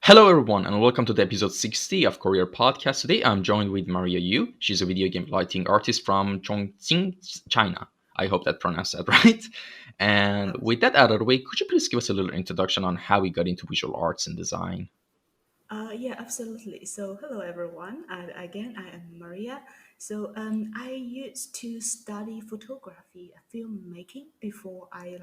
Hello, everyone, and welcome to the episode 60 of Kouryer podcast. Today, I'm joined with Maria Yu. She's a video game lighting artist from ChongQing, China. I hope that pronounced that right. And Oh, with that out of the way, could you please give us a little introduction on how we got into visual arts and design? yeah, absolutely. So, hello everyone. And again, I am Maria. So, I used to study photography, filmmaking before I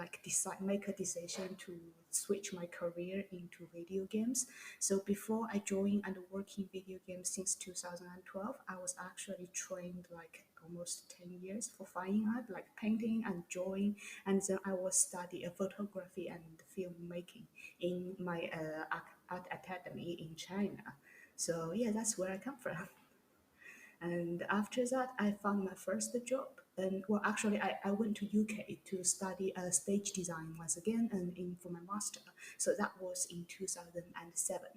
make a decision to switch my career into video games. So, before I joined and work in video games since 2012, I was actually trained like almost 10 years for fine art, like painting and drawing, and then I was study photography and filmmaking in my art academy in China. So yeah, that's where I come from. And after that, I found my first job. And well, actually, I went to UK to study stage design once again, and in for my master. So that was in 2007.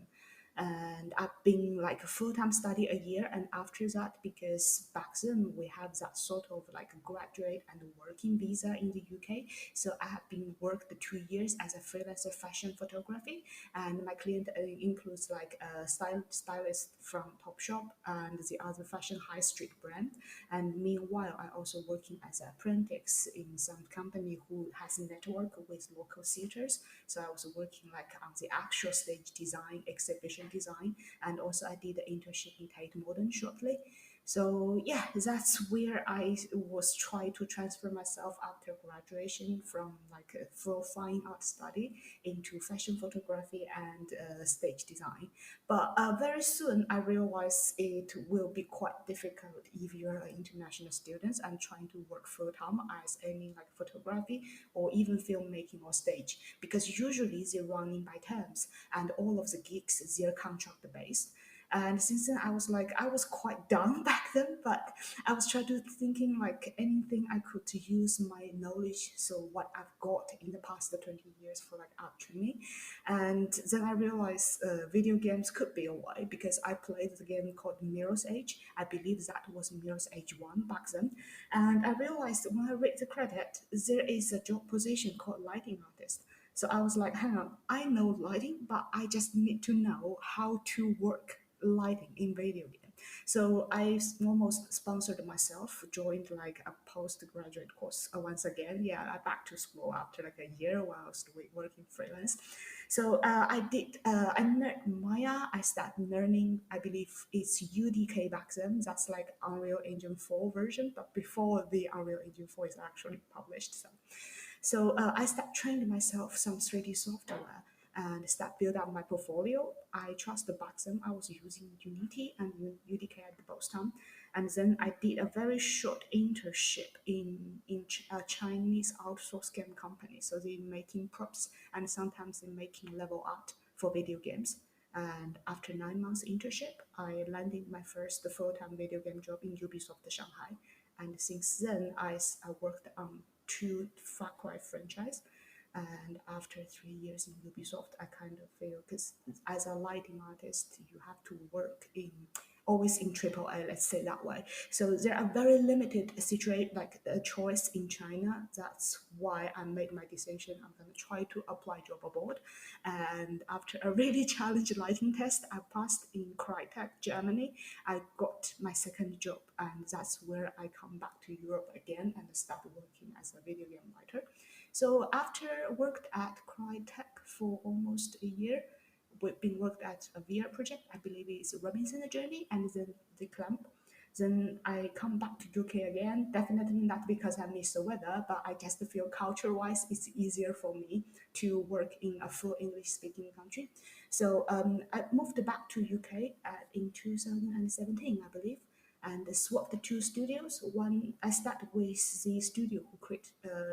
And I've been like a full-time study a year, and after that, because back then we have that sort of like graduate and working visa in the UK, so I have been worked 2 years as a freelancer fashion photography, and my client includes like a stylist from Topshop and the other fashion high street brand. And meanwhile, I also working as an apprentice in some company who has a network with local theaters. So I was working like on the actual stage design, exhibition design, and also I did an internship in Tate Modern shortly. So yeah, that's where I was trying to transfer myself after graduation from like a full fine art study into fashion photography and stage design. But very soon I realized it will be quite difficult if you're an international student and trying to work full time as any like photography or even filmmaking or stage, because usually they're running by terms and all of the gigs they're contract based. And since then, I was quite down back then, but I was trying to thinking like anything I could to use my knowledge, so what I've got in the past 20 years for like art training. And then I realized video games could be a way because I played the game called Mirror's Edge. I believe that was Mirror's Edge 1 back then. And I realized when I read the credit, there is a job position called lighting artist. So I was like, hang on, I know lighting, but I just need to know how to work lighting in video game. So almost sponsored myself, joined like a postgraduate course once again. Yeah, I back to school after like a year while I was working freelance. So I learned Maya. I started learning, I believe it's UDK back then. That's like Unreal Engine 4 version, but before the Unreal Engine 4 is actually published. So I start training myself some 3D software and start build up my portfolio. I trust the button. I was using Unity and UDK at the both time. And then I did a very short internship in a Chinese outsource game company. So they're making props and sometimes they're making level art for video games. And after 9 months internship, I landed my first full-time video game job in Ubisoft Shanghai. And since then, I worked on two Far Cry franchise. And after 3 years in Ubisoft, I kind of feel because as a lighting artist, you have to work in always in triple A, let's say that way. So there are very limited situation like a choice in China. That's why I made my decision. I'm gonna try to apply job abroad. And after a really challenging lighting test, I passed in Crytek, Germany. I got my second job, and that's where I come back to Europe again and start working as a video game writer. So after worked at Crytek for almost a year, we've been worked at a VR project. I believe it's Robinson Journey and then the Clamp. Then I come back to UK again. Definitely not because I miss the weather, but I just feel culture-wise it's easier for me to work in a full English-speaking country. So I moved back to UK in 2017, I believe, and swapped the two studios. One I started with the studio who create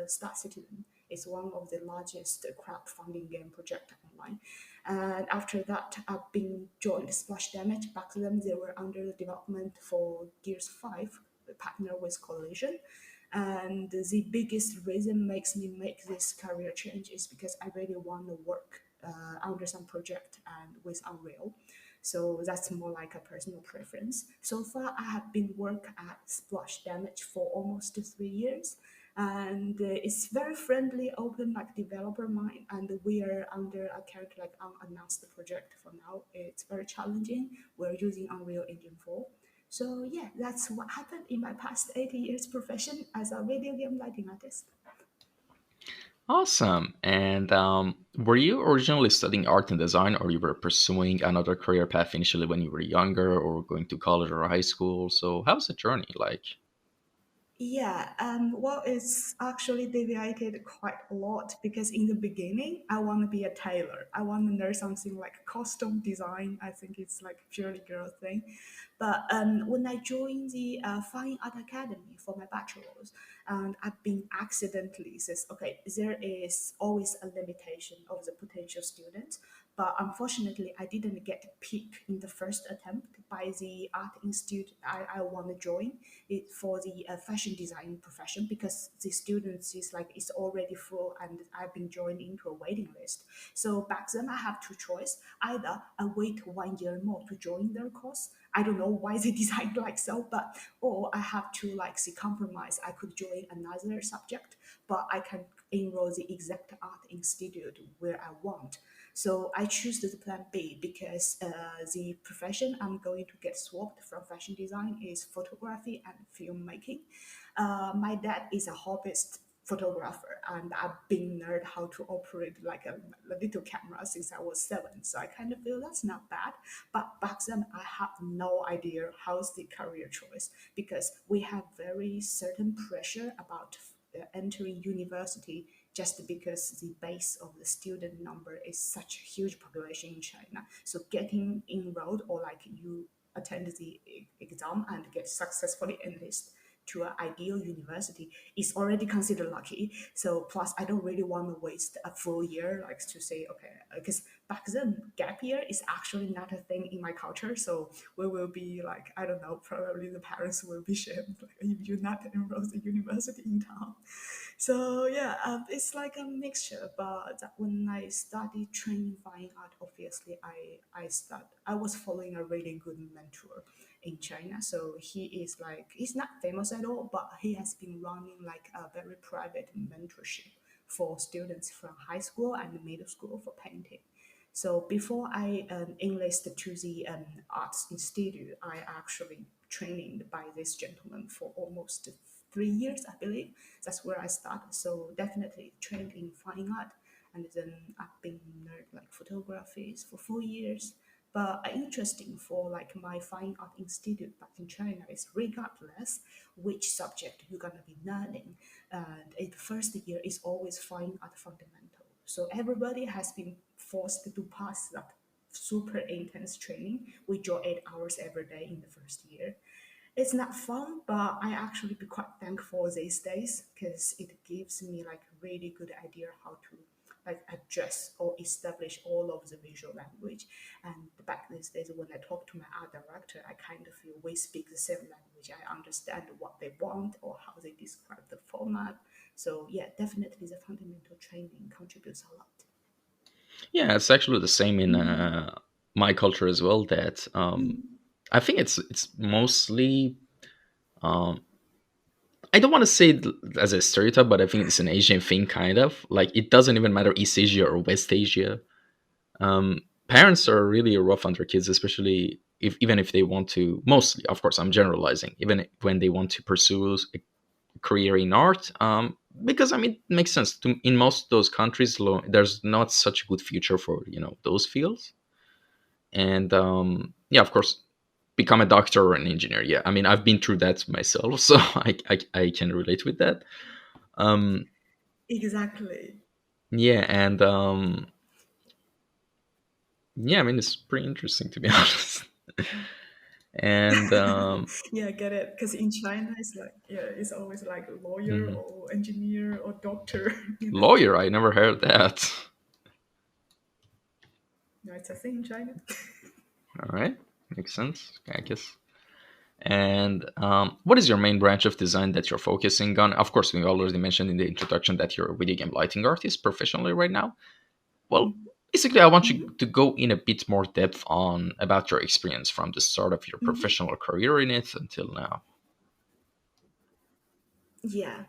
Star Citizen. It's one of the largest crowdfunding game project online. And after that, I've been joined Splash Damage. Back then, they were under development for Gears 5, partner with Collision. And the biggest reason makes me make this career change is because I really want to work under some project and with Unreal. So that's more like a personal preference. So far, I have been work at Splash Damage for almost 3 years. and it's very friendly, open, like developer mind. And we are under a character like unannounced project for now. It's very challenging. We're using Unreal Engine 4. So yeah, that's what happened in my past 80 years profession as a video game lighting artist. Awesome. And were you originally studying art and design, or you were pursuing another career path initially when you were younger, or going to college or high school? So, how's the journey like? Yeah, well, it's actually deviated quite a lot because in the beginning, I want to be a tailor. I want to learn something like costume design. I think it's like purely girl thing. But when I joined the Fine Art Academy for my bachelor's, and I've been accidentally says, okay, there is always a limitation of the potential students. But unfortunately, I didn't get picked in the first attempt by the art institute I want to join it for the fashion design profession because the students is like it's already full and I've been joined into a waiting list. So back then I have two choice. Either I wait 1 year more to join their course. I don't know why they designed like so, but or I have to like see compromise. I could join another subject, but I can enroll the exact art institute where I want. So I choose the plan B because the profession I'm going to get swapped from fashion design is photography and filmmaking. My dad is a hobbyist photographer and I've been learned how to operate like a little camera since I was 7. So I kind of feel that's not bad. But back then I have no idea how's the career choice because we have very certain pressure about entering university just because the base of the student number is such a huge population in China. So getting enrolled or like you attend the exam and get successfully enlisted to an ideal university is already considered lucky. So plus I don't really want to waste a full year like to say okay because back then gap year is actually not a thing in my culture. So we will be like I don't know probably the parents will be shamed like, if you're not enrolled in university in town. So yeah, it's like a mixture. But when I studied training fine art, obviously I was following a really good mentor in China. So he is like he's not famous at all, but he has been running like a very private mentorship for students from high school and middle school for painting. So before I enlisted to the arts institute, I actually trained by this gentleman for almost 3 years, I believe. That's where I started. So definitely trained in fine art, and then I've been learned like photography for 4 years. But interesting for like my fine art institute back in China is regardless which subject you're gonna be learning, and in the first year is always fine art fundamental. So everybody has been forced to pass that super intense training. We draw 8 hours every day in the first year. It's not fun, but I actually be quite thankful these days because it gives me like a really good idea how to like address or establish all of the visual language. And back these days when I talk to my art director, I kind of feel we speak the same language. I understand what they want or how they describe the format. So yeah, definitely the fundamental training contributes a lot. Yeah, it's actually the same in Mm-hmm. my culture as well. That I think it's mostly. Um, I don't want to say it as a stereotype, but I think it's an Asian thing, kind of. Like it doesn't even matter East Asia or West Asia. Parents are really rough on their kids, especially if even if they want to. Mostly, of course, I'm generalizing. Even when they want to pursue a career in art, because I mean, it makes sense. In most of those countries, there's not such a good future for those fields. And yeah, of course, become a doctor or an engineer. Yeah, I mean, I've been through that myself, so I can relate with that. Um, Exactly. yeah, and yeah, I mean, it's pretty interesting to be honest. And Yeah, I get it. Because in China, it's like, yeah, it's always like lawyer mhm. or engineer or doctor, you know. Lawyer, I never heard that. No, it's a thing in China. All right, makes sense, I guess. And what is your main branch of design that you're focusing on? Of course, we already mentioned in the introduction that you're a video game lighting artist professionally right now. Well, basically, I want you Mhm. to go in a bit more depth on about your experience from the start of your Mhm. professional career in it until now. Yeah.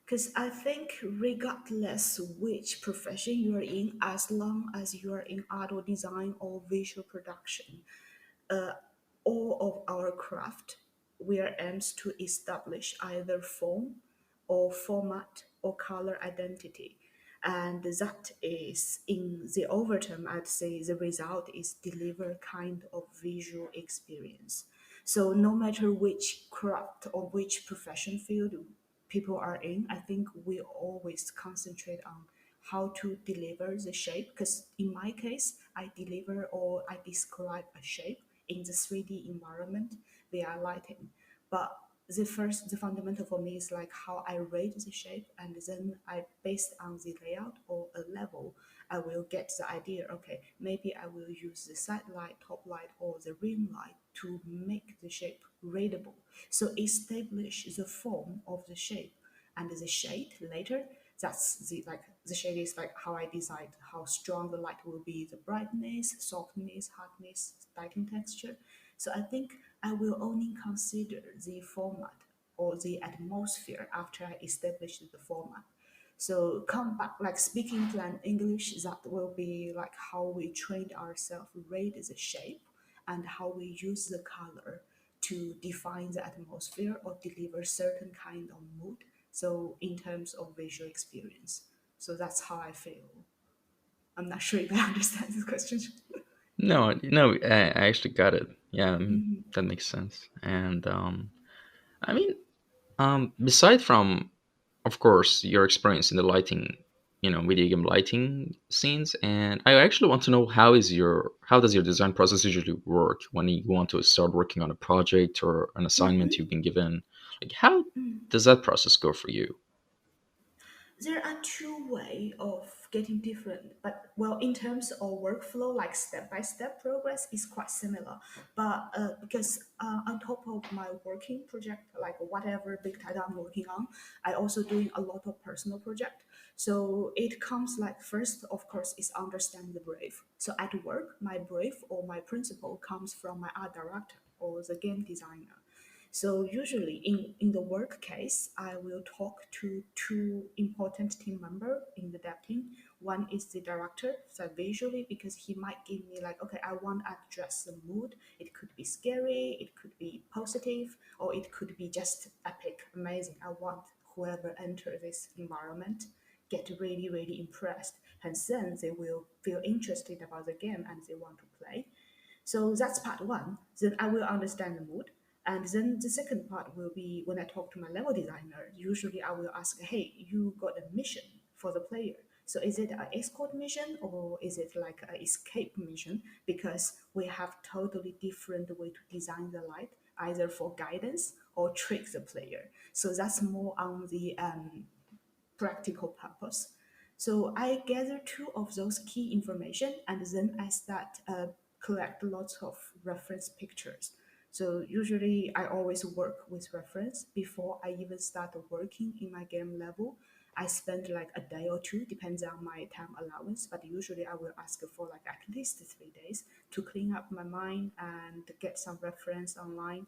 Because I think regardless which profession you are in, as long as you are in art or design or visual production, all of our craft, we are aims to establish either form or format or color identity. And that is, in the overterm, I'd say the result is deliver kind of visual experience. So no matter which craft or which profession field people are in, I think we always concentrate on how to deliver the shape. Because in my case, I deliver or I describe a shape in the 3D environment via lighting. But the fundamental for me is like how I rate the shape, and then I, based on the layout or a level, I will get the idea. Okay, maybe I will use the side light, top light, or the rim light to make the shape readable. So establish the form of the shape and the shade later. That's the like the shade is like how I decide how strong the light will be, the brightness, softness, hardness, lighting texture. So I think I will only consider the format or the atmosphere after I establish the format. So come back like speaking plain English, that will be like how we trained ourselves, read the shape, and how we use the color to define the atmosphere or deliver certain kind of mood. So in terms of visual experience. So that's how I feel. I'm not sure if I understand this question. No, no, I actually got it. Yeah, that makes sense. And I mean, beside from, of course, your experience in the lighting, video game lighting scenes, and I actually want to know how does your design process usually work when you want to start working on a project or an assignment you've been given? Like, how does that process go for you? There are two way of getting different, but well, in terms of workflow, like step by step progress is quite similar. But because on top of my working project, like whatever big title I'm working on, I also doing a lot of personal project. So it comes like first, of course, is understand the brief. So at work, my brief or my principle comes from my art director or the game designer. So usually in the work case, I will talk to two important team member in the dev team. One is the director, so visually, because he might give me like, okay, I want to address the mood. It could be scary, it could be positive, or it could be just epic, amazing. I want whoever enter this environment get really, really impressed. And then they will feel interested about the game and they want to play. So that's part one. Then I will understand the mood. And then the second part will be when I talk to my level designer. Usually I will ask, hey, you got a mission for the player. So is it an escort mission or is it like an escape mission? Because we have totally different way to design the light, either for guidance or trick the player. So that's more on the practical purpose. So I gather two of those key information and then I start collect lots of reference pictures. So usually I always work with reference before I even start working in my game level. I spend like a day or two, depends on my time allowance, but usually I will ask for like at least 3 days to clean up my mind and get some reference online.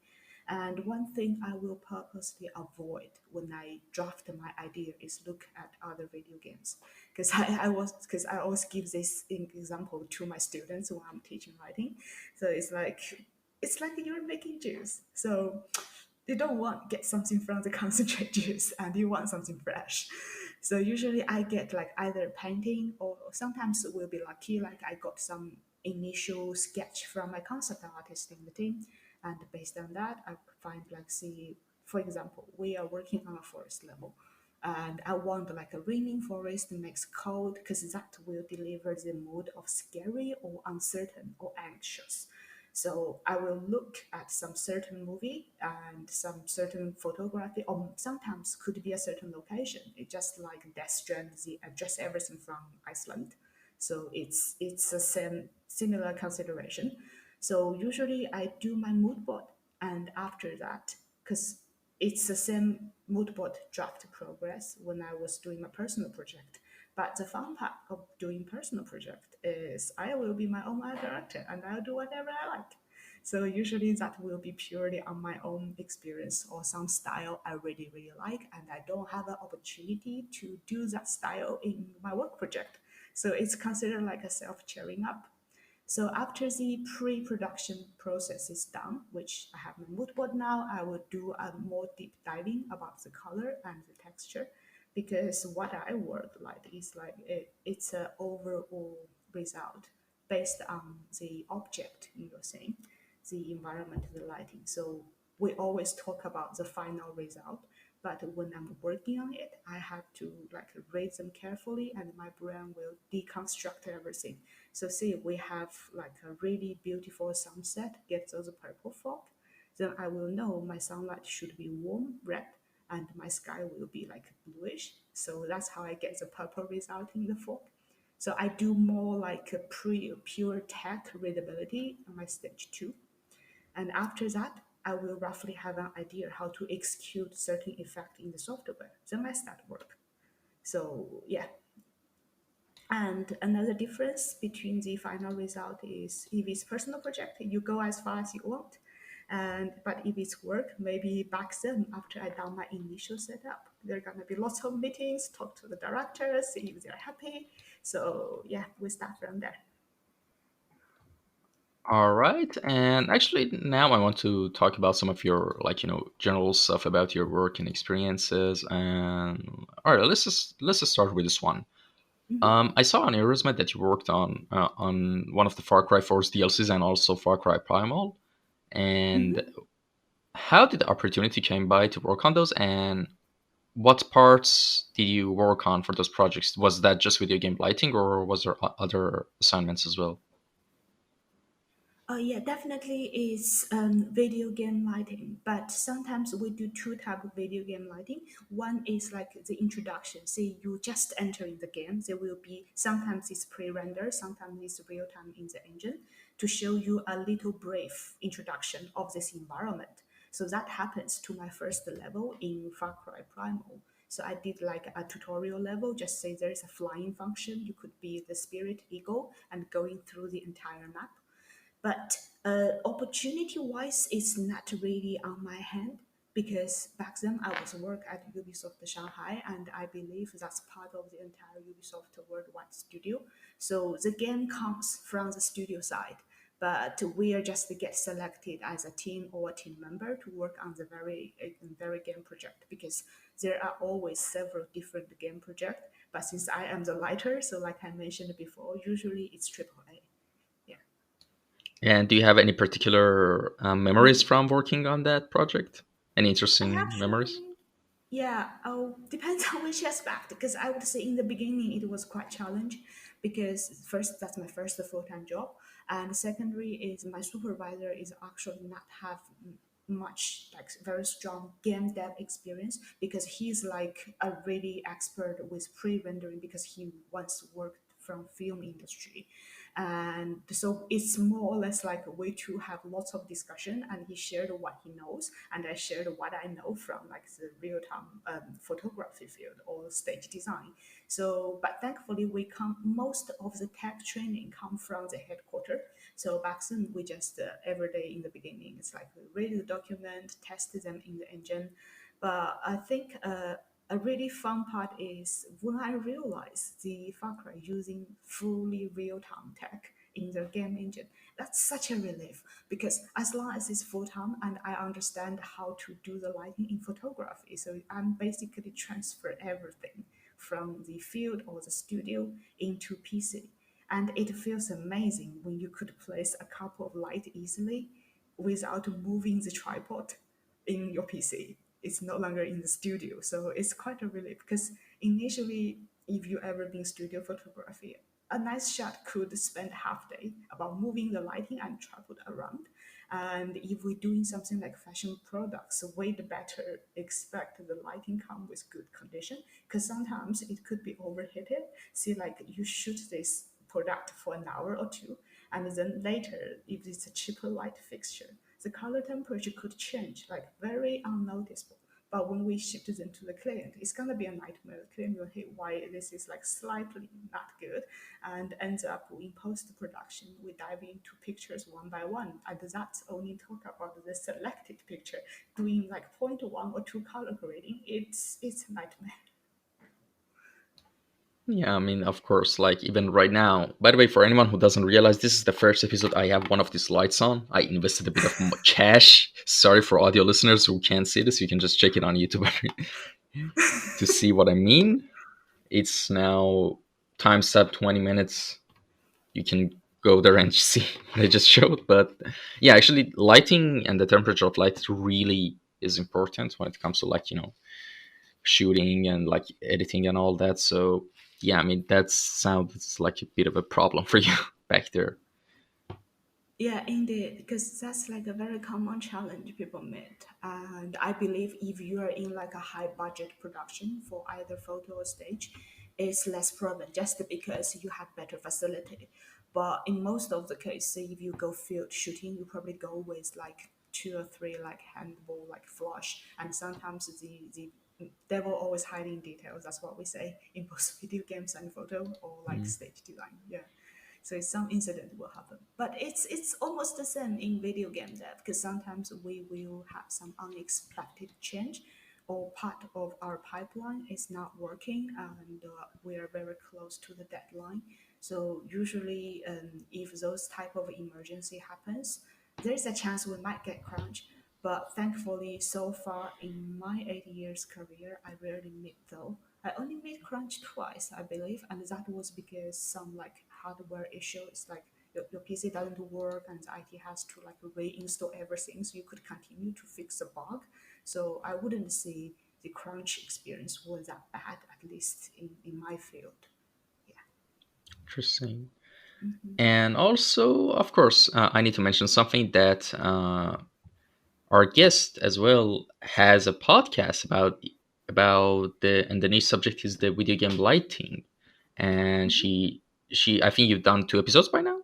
And one thing I will purposely avoid when I draft my idea is look at other video games, because I always give this example to my students when I'm teaching writing. So it's like you're making juice. So you don't want get something from the concentrate juice and you want something fresh. So usually I get like either painting or sometimes we'll be lucky like I got some initial sketch from my concept artist in the team, and based on that I find like see, for example, we are working on a forest level and I want like a raining forest makes cold because that will deliver the mood of scary or uncertain or anxious. So I will look at some certain movie and some certain photography, or sometimes could be a certain location. It's just like Death Strand, the address everything from Iceland. So it's a same similar consideration. So usually I do my mood board, and after that, because it's the same mood board draft progress when I was doing my personal project. But the fun part of doing personal project is I will be my own art director and I'll do whatever I like. So usually that will be purely on my own experience or some style I really, really like, and I don't have an opportunity to do that style in my work project. So it's considered like a self cheering up. So after the pre-production process is done, which I have my mood board now, I will do a more deep diving about the color and the texture, because what I work like is like it's an overall result based on the object you're saying, the environment, the lighting. So we always talk about the final result, but when I'm working on it, I have to like read them carefully, and my brain will deconstruct everything. So say we have like a really beautiful sunset, get those purple fog, then I will know my sunlight should be warm red and my sky will be like bluish. So that's how I get the purple result in the fog. So I do more like a pure tech readability on my stage two. And after that, I will roughly have an idea how to execute certain effect in the software. Then I start work. So yeah, and another difference between the final result is if it's personal project, you go as far as you want. And but if it's work, maybe back then after I done my initial setup, there are gonna be lots of meetings, talk to the directors, see if they're happy. So yeah, we start from there. All right, and actually now I want to talk about some of your general stuff about your work and experiences. And all right, let's just start with this one. I saw on your resume that you worked on one of the Far Cry 4's DLCs and also Far Cry Primal. And Mhm. how did the opportunity came by to work on those? And what parts did you work on for those projects? Was that just video game lighting, or was there other assignments as well? Yeah, definitely is video game lighting, but sometimes we do two type of video game lighting. One is like the introduction. Say you just enter in the game, there will be sometimes it's pre-render, sometimes it's real time in the engine to show you a little brief introduction of this environment. So that happens to my first level in Far Cry Primal. So I did like a tutorial level, just say there is a flying function. You could be the spirit eagle and going through the entire map, but opportunity-wise, it's not really on my hand because back then I was work at Ubisoft Shanghai, and I believe that's part of the entire Ubisoft worldwide studio. So the game comes from the studio side, but we are just get selected as a team or a team member to work on the very game project because there are always several different game projects. But since I am the lighter, so like I mentioned before, usually it's triple A. Yeah. And do you have any particular memories from working on that project? Any I interesting memories? actually, yeah, depends on which aspect. Because I would say in the beginning it was quite challenging because first that's my first full time job, and secondary is my supervisor is actually not have much like very strong game dev experience because he's like a really expert with pre-rendering because he once worked from film industry, and so it's more or less like we two have lots of discussion and he shared what he knows and I shared what I know from like the real-time photography field or stage design. So but thankfully we come most of the tech training come from the headquarters. So back then we just every day in the beginning it's like we read the document, test them in the engine. But I think a really fun part is when I realized the Far Cry using fully real-time tech in the game engine. That's such a relief because as long as it's full-time and I understand how to do the lighting in photography, so I'm basically transfer everything from the field or the studio into PC. And it feels amazing when you could place a couple of light easily without moving the tripod in your PC. It's no longer in the studio. So it's quite a relief because initially, if you ever been studio photography, a nice shot could spend half day about moving the lighting and tripod around. And if we're doing something like fashion products, way better expect the lighting come with good condition because sometimes it could be overheated. See, like you shoot this product for an hour or two, and then later, if it's a cheaper light fixture, the color temperature could change like very unnoticeable. But when we ship them to the client, it's gonna be a nightmare. The client will hit why this is like slightly not good, and ends up in post production we dive into pictures one by one, and that's only talk about the selected picture. Doing like point one or two color grading, it's a nightmare. Yeah, I mean, of course, like even right now. By the way, for anyone who doesn't realize, this is the first episode I have one of these lights on. I invested a bit of cash. Sorry for audio listeners who can't see this. You can just check it on YouTube to see what I mean. It's now time step 20 minutes. You can go there and see what I just showed. But yeah, actually, lighting and the temperature of light really is important when it comes to like shooting and like editing and all that. So yeah, I mean that sounds like a bit of a problem for you back there. Yeah, indeed, because that's like a very common challenge people meet. And I believe if you are in like a high budget production for either photo or stage, it's less problem just because you have better facility. But in most of the cases, if you go field shooting, you probably go with like two or three like handball like flush, and sometimes the devil always hiding details. That's what we say in both video games and photo or like Mm. stage design. Yeah, so some incident will happen, but it's almost the same in video game dev because sometimes we will have some unexpected change or part of our pipeline is not working and we are very close to the deadline. So usually if those type of emergency happens, there's a chance we might get crunch, but thankfully so far in my 8 years career I rarely meet though. I only made crunch twice, I believe, and that was because some like hardware issues, like your PC doesn't work and the IT has to like reinstall everything, so you could continue to fix the bug. So I wouldn't say the crunch experience was that bad, at least in my field. Yeah. Interesting. Mhm. And also, of course, I need to mention something that our guest as well has a podcast about the and the niche subject is the video game lighting, and Mhm. she I think you've done 2 episodes by now.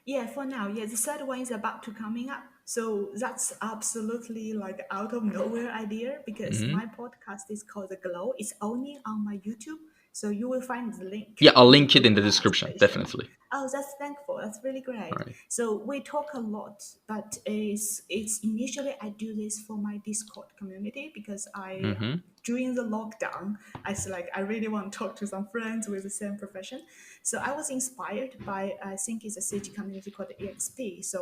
Yeah, for now, yeah, the third one is about to coming up. So that's absolutely like out of nowhere idea because Hmm. my podcast is called The Glow. It's only on my YouTube. So you will find the link Yeah, I'll in the link it in the podcast description page. Yeah. definitely. Oh, that's thankful. That's really All great. right. So we talk a lot, but it's initially I do this for my Discord community because I Mm-hmm. during the lockdown, I was like, I really want to talk to some friends with the same profession. So I was inspired by, I think it's a city community called EXP. So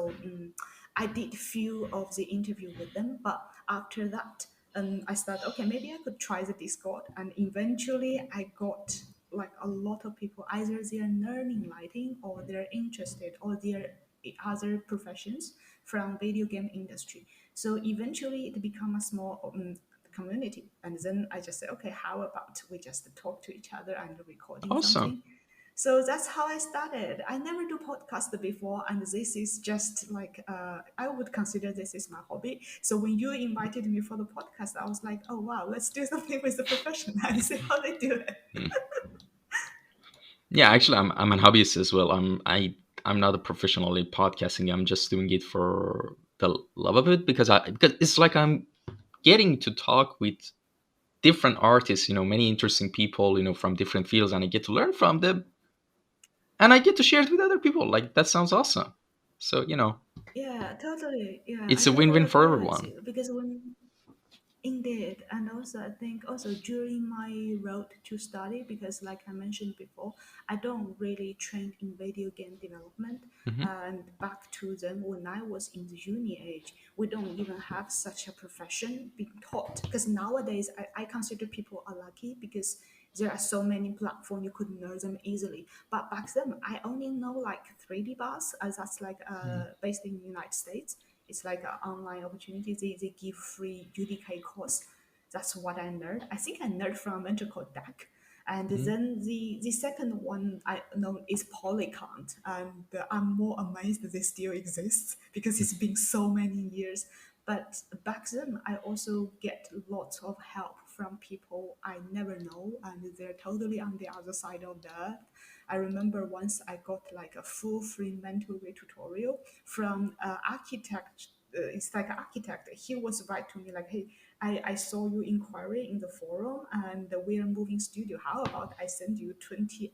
I did few of the interview with them, but after that, I started, okay, maybe I could try the Discord. And eventually I got like a lot of people, either they're learning lighting or they're interested or they're other professions from video game industry. So eventually it become a small community. And then I just said, okay, how about we just talk to each other and recording Awesome. something? So that's how I started. I never do podcast before, and this is just like I would consider this is my hobby. So when you invited me for the podcast, I was like, oh wow, let's do something with the profession and see how they do it. Mm. Yeah, actually, I'm an hobbyist as well. I'm not a professional in podcasting. I'm just doing it for the love of it because it's like I'm getting to talk with different artists, many interesting people, from different fields, and I get to learn from them, and I get to share it with other people. Like that sounds awesome. So Yeah, totally. Yeah, I it's a totally win-win for agree with everyone. you because when indeed, and also I think also during my road to study, because like I mentioned before, I don't really train in video game development. Hmm. And back to them when I was in the uni age, we don't even have such a profession being taught. Because nowadays I consider people are lucky because there are so many platforms you could learn them easily. But back then I only know like 3D bars, as that's like based in the United States. It's like an online opportunity. They give free UDK course. That's what I learned. I think I learned from a mentor called DAC. And Hmm. then the second one I know is Polycount. And I'm more amazed that they still exist because it's been so many years. But back then, I also get lots of help from people I never know, and they're totally on the other side of the earth. I remember once I got like a full free mentoring tutorial from architect it's like an architect. He was write to me like, hey, I saw you inquiry in the forum and we are moving studio. How about I send you 20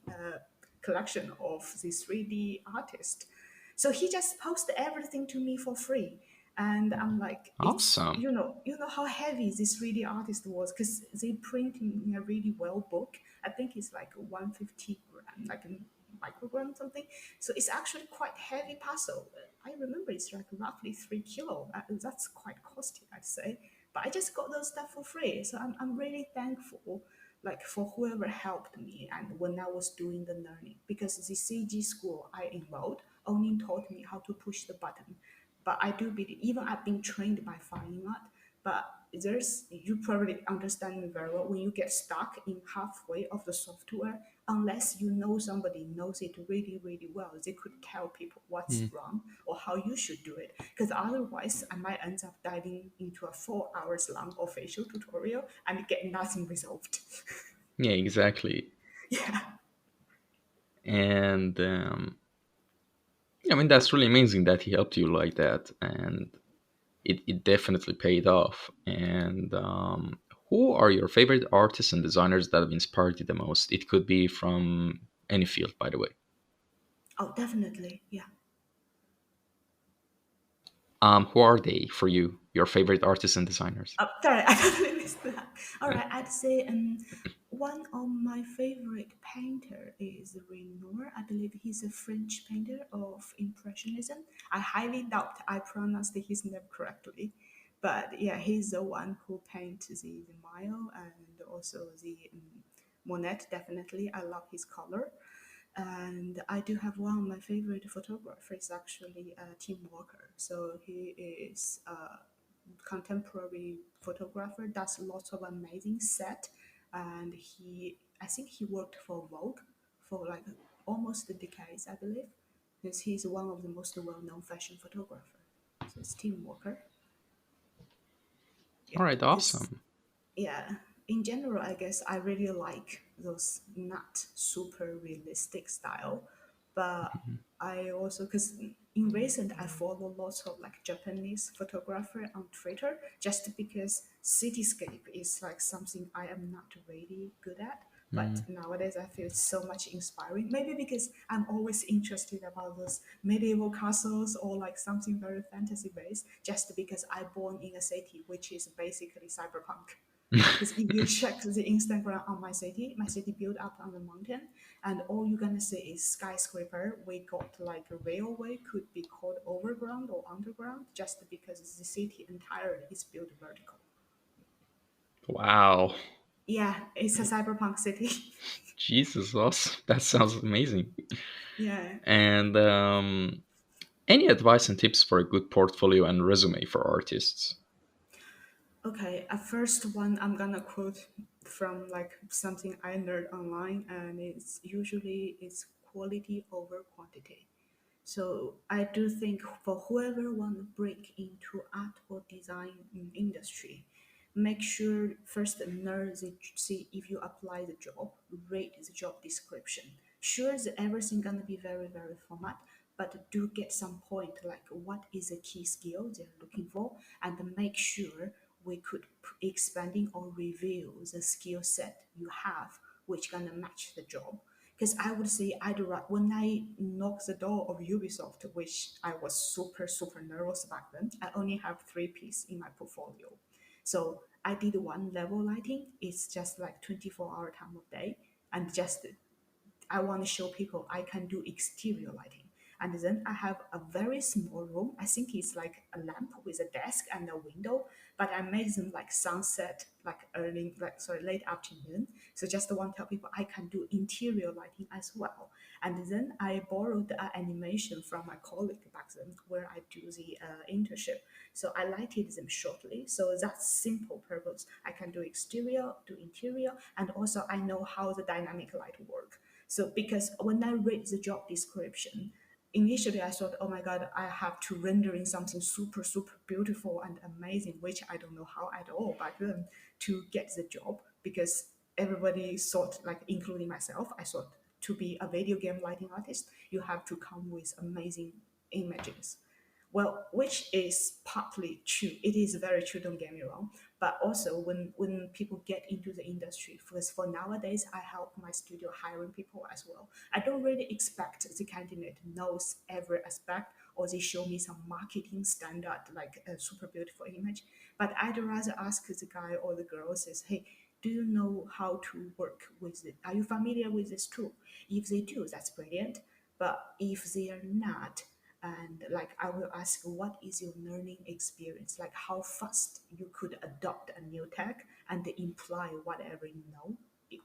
collection of the 3D artist? So he just posted everything to me for free. And I'm like, it's Awesome. you know how heavy this 3D artist was because they print in a really well book. I think it's like 150 gram, like a microgram something. So it's actually quite heavy puzzle. I remember it's like roughly 3 kilo. That's quite costly, I'd say. But I just got those stuff for free. So I'm really thankful like for whoever helped me and when I was doing the learning because the CG school I enrolled only taught me how to push the button. But I do believe even I've been trained by fine art, but there's you probably understand me very well when you get stuck in halfway of the software, unless you know somebody knows it really, really well, they could tell people what's Mm. wrong or how you should do it. Because otherwise I might end up diving into a 4 hours long official tutorial and get nothing resolved. Yeah, exactly. Yeah. And I mean, that's really amazing that he helped you like that, and it definitely paid off. And who are your favorite artists and designers that have inspired you the most? It could be from any field, by the way. Oh, definitely. Yeah. Who are they for you? Your favorite artists and designers? Oh, sorry, I totally missed that. All right, I'd say one of my favorite painter is Renoir. I believe he's a French painter of Impressionism. I highly doubt I pronounced his name correctly, but yeah, he's the one who painted the Mayo and also the Monet. Definitely, I love his color. And I do have one of my favorite photographers, actually, Tim Walker. So he is a contemporary photographer, does lots of amazing set, and I think he worked for Vogue for like almost a decade, I believe, because he's one of the most well-known fashion photographer. So it's Tim Walker. All Yeah, right, because awesome. yeah, in general, I guess I really like those not super realistic style, but I also because in recent I follow lots of like Japanese photographer on Twitter just because cityscape is like something I am not really good at. But Mm. nowadays I feel it's so much inspiring. Maybe because I'm always interested about those medieval castles or like something very fantasy based. Just because I born in a city which is basically cyberpunk. Because if you check the Instagram on my city built up on the mountain, and all you're gonna see is skyscraper. We got like a railway, could be called overground or underground, just because the city entirely is built vertical. Wow. Yeah, it's a cyberpunk city. Jesus, awesome. That sounds amazing. Yeah. And any advice and tips for a good portfolio and resume for artists? Okay, a first one I'm gonna quote from like something I learned online, and it's usually it's quality over quantity. So I do think for whoever want to break into art or design industry, make sure first learn the see if you apply the job, read the job description. Sure, that everything gonna be very very format, but do get some point like what is a key skill they're looking for, and make sure we could expanding or review the skill set you have, which gonna match the job. Because I would say when I knocked the door of Ubisoft, which I was super super nervous back then, I only have 3 pieces in my portfolio. So I did one level lighting. It's just like 24-hour time of day, and just I want to show people I can do exterior lighting. And then I have a very small room. I think it's like a lamp with a desk and a window, but I made them like sunset, like early, like sorry, late afternoon. So just want to tell people I can do interior lighting as well. And then I borrowed the animation from my colleague back then, where I do the internship. So I lighted them shortly. So that's simple purpose. I can do exterior, do interior, and also I know how the dynamic light work. So because when I read the job description, initially I thought, oh my god, I have to render in something super super beautiful and amazing, which I don't know how at all back then to get the job because everybody thought, like including myself, I thought to be a video game lighting artist, you have to come with amazing images. Well, which is partly true. It is very true, don't get me wrong. But also when people get into the industry, because for nowadays I help my studio hiring people as well. I don't really expect the candidate knows every aspect or they show me some marketing standard like a super beautiful image. But I'd rather ask the guy or the girl says, hey, do you know how to work with it? Are you familiar with this tool? If they do, that's brilliant. But if they are not, and like I will ask, what is your learning experience? Like how fast you could adopt a new tech and imply whatever you know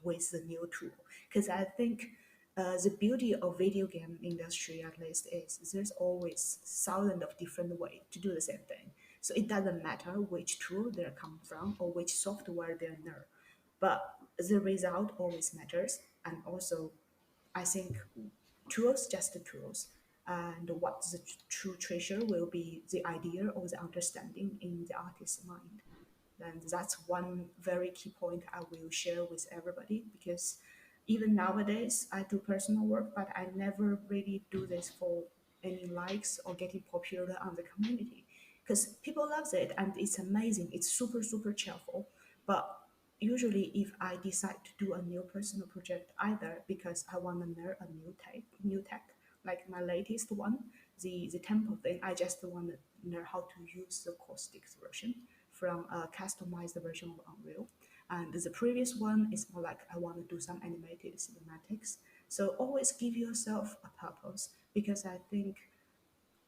with the new tool. Because I think the beauty of video game industry at least is there's always thousands of different ways to do the same thing. So it doesn't matter which tool they come from or which software they learn, but the result always matters. And also, I think tools just the tools, and what the true treasure will be the idea or the understanding in the artist's mind. And that's one very key point I will share with everybody, because even nowadays I do personal work, but I never really do this for any likes or getting popular on the community, because people loves it and it's amazing. It's super super cheerful. But usually if I decide to do a new personal project, either because I want to learn a new tech, like my latest one, the temple thing, I just want to learn how to use the caustic version from a customized version of Unreal. And the previous one is more like I want to do some animated cinematics. So always give yourself a purpose, because I think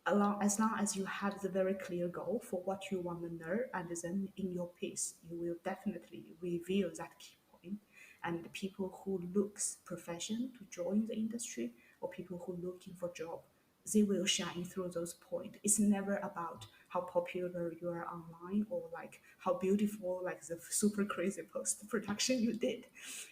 as long as you have the very clear goal for what you want to learn, and then in your piece you will definitely reveal that key point. And the people who looks profession to join the industry, or people who looking for job, they will shine through those points. It's never about how popular you are online or like how beautiful like the super crazy post production you did.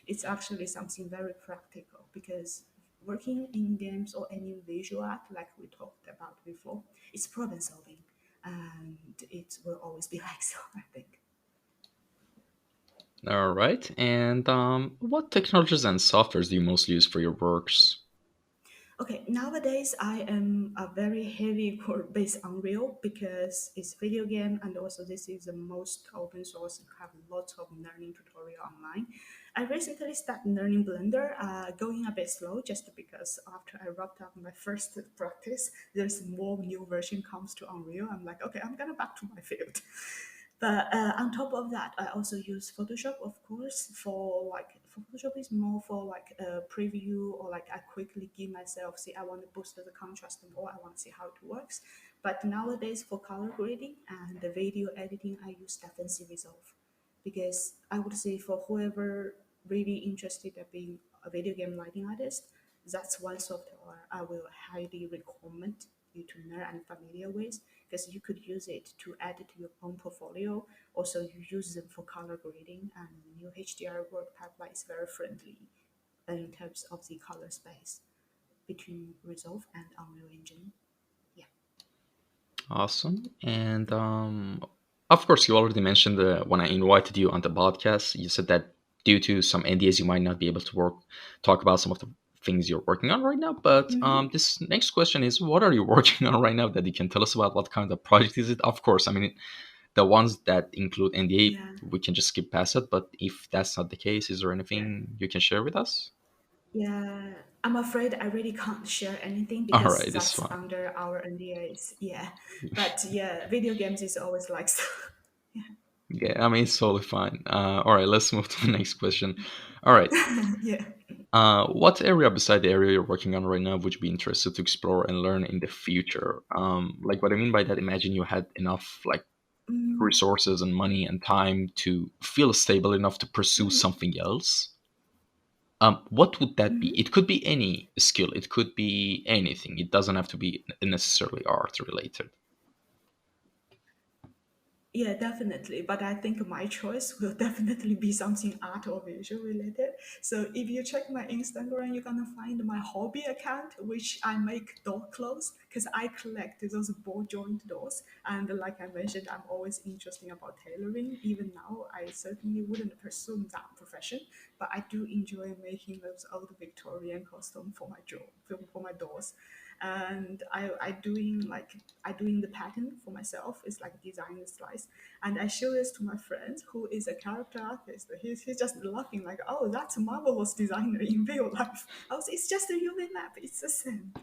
It's actually something very practical, because working in games or any visual art, like we talked about before, it's problem solving, and it will always be like so, I think. All right. And what technologies and softwares do you mostly use for your works? Okay, nowadays I am a very heavy core based on Unreal, because it's video game and also this is the most open source. You have lots of learning tutorial online. I recently started learning Blender, going a bit slow just because after I wrapped up my first practice, there's more new version comes to Unreal. I'm like, okay, I'm gonna back to my field. But on top of that, I also use Photoshop, of course, for like for Photoshop is more for like a preview, or like I quickly give myself, see, I want to boost the contrast more, I want to see how it works. But nowadays for color grading and the video editing, I use DaVinci Resolve, because I would say for whoever really interested in being a video game lighting artist, that's one software I will highly recommend you to learn and familiar with, because you could use it to add to your own portfolio. Also, you use them for color grading, and new HDR work pipeline is very friendly in terms of the color space between Resolve and Unreal Engine. Yeah. Awesome. And of course, you already mentioned when I invited you on the podcast, you said that due to some NDAs, you might not be able to talk about some of the things you're working on right now. But Hmm. this next question is, what are you working on right now that you can tell us about? What kind of project is it? Of course, I mean, the ones that include Yeah. NDA, we can just skip past it. But if that's not the case, is there Yeah. anything you can share with us? Yeah, I'm afraid I really can't share anything All because right, it's that's fine. under our NDAs. Yeah, but yeah, video games is always like so. Yeah, I mean, it's totally fine. All right, let's move to the next question. All right. Yeah. What area beside the area you're working on right now would you be interested to explore and learn in the future? Like what I mean by that, imagine you had enough like Mm-hmm. resources and money and time to feel stable enough to pursue something else. What would that be? It could be any skill. It could be anything. It doesn't have to be necessarily art related. Yeah, definitely. But I think my choice will definitely be something art or visual related. So if you check my Instagram, you're gonna find my hobby account, which I make door clothes because I collect those ball joint doors. And like I mentioned, I'm always interested about tailoring. Even now, I certainly wouldn't pursue that profession, but I do enjoy making those old Victorian costume for my for my doors. and I doing the pattern for myself. It's like design the slice, and I show this to my friend who is a character artist. He's just laughing like, oh, that's a marvelous designer in real life. I was, it's just a human map. It's the same.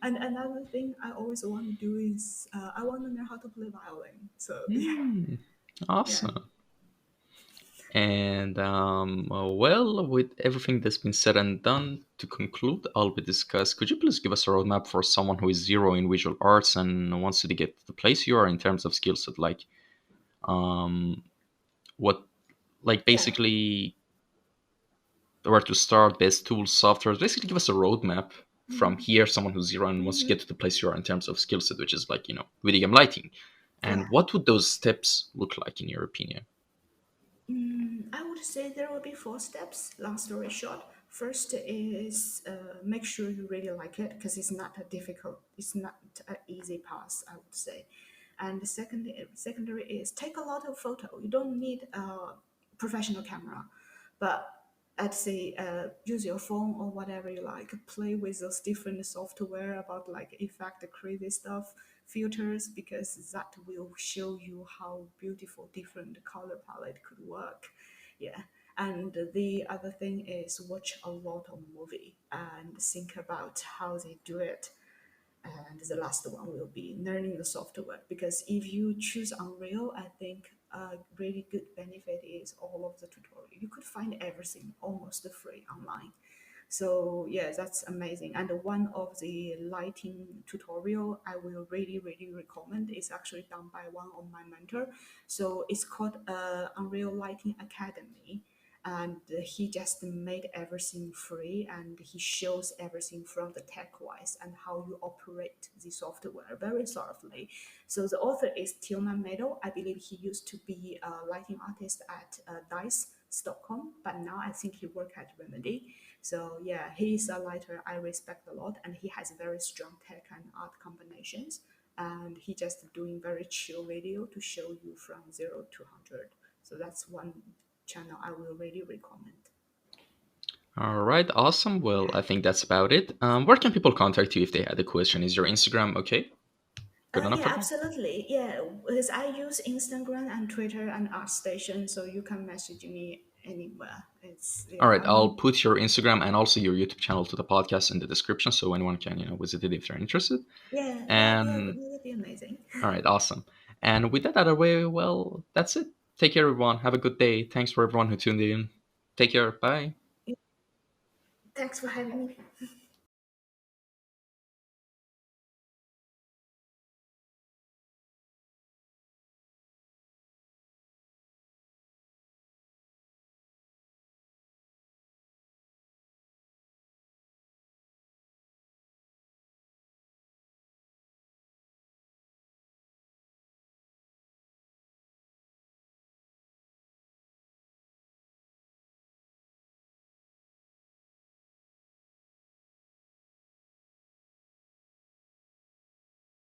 And another thing I always want to do is I want to learn how to play violin. So yeah, Hmm. yeah. Awesome. And well, with everything that's been said and done, to conclude, I'll be discussed. Could you please give us a roadmap for someone who is zero in visual arts and wants to get to the place you are in terms of skill set? Like, um, what, like, Yeah. basically, where to start, best tools, software. Basically, give us a roadmap from here. Someone who's zero and wants to Mm-hmm. get to the place you are in terms of skill set, which is like video game lighting. And Yeah. what would those steps look like in your opinion? I would say there will be four steps. Long story short, first is make sure you really like it because it's not a difficult, it's not an easy path, I would say. And the secondary is take a lot of photo. You don't need a professional camera, but I'd say use your phone or whatever you like. Play with those different software about like effect, crazy stuff, filters, because that will show you how beautiful different color palette could work. Yeah. And the other thing is watch a lot of movie and think about how they do it. And the last one will be learning the software, because if you choose Unreal, I think a really good benefit is all of the tutorial. You could find everything almost free online. So yeah, that's amazing. And one of the lighting tutorial I will really, really recommend is actually done by one of my mentor. So it's called Unreal Lighting Academy, and he just made everything free, and he shows everything from the tech wise and how you operate the software very thoroughly. So the author is Tillman Meadow. I believe he used to be a lighting artist at Dice Stockholm, but now I think he works at Remedy. So yeah, he's a lighter I respect a lot, and he has very strong tech and art combinations. And he just doing very chill video to show you from 0 to 100. So that's one channel I will really recommend. All right, awesome. Well, Yeah. I think that's about it. Where can people contact you if they had a question? Is your Instagram okay? Good enough Yeah, for them? absolutely. Yeah, because I use Instagram and Twitter and ArtStation, so you can message me anywhere. It's All yeah, right, I'll I'm put your Instagram and also your YouTube channel to the podcast in the description so anyone can, visit it if they're interested. yeah, And that'd be amazing. all right, awesome. And with that out of the way, well, that's it. Take care, everyone. Have a good day. Thanks for everyone who tuned in. Take care. Bye. Thanks for having me.